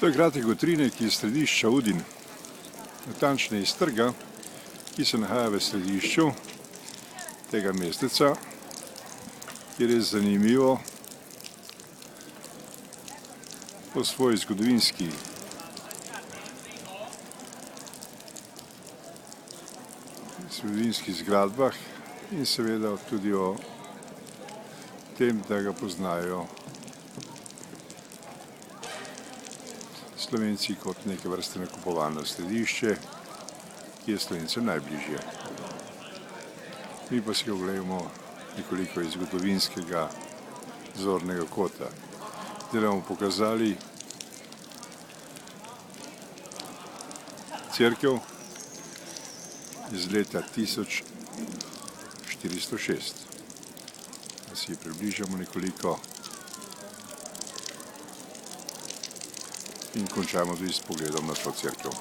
To je kratek utrinek iz središča Udin, natančneje iz trga, ki se nahaja v središču tega mesteca, kjer je zanimivo po svoji zgodovinskih zgradbah in seveda tudi o tem, da ga poznajo Slovenci kot neke vrste nakupovalno središče, ki je Slovencem najbližje. Mi pa si oglejmo nekoliko iz zgodovinskega zornega kota, da bomo pokazali cerkev iz leta 1406. Da si približamo nekoliko in končamo tudi s pogledom na to cerkev.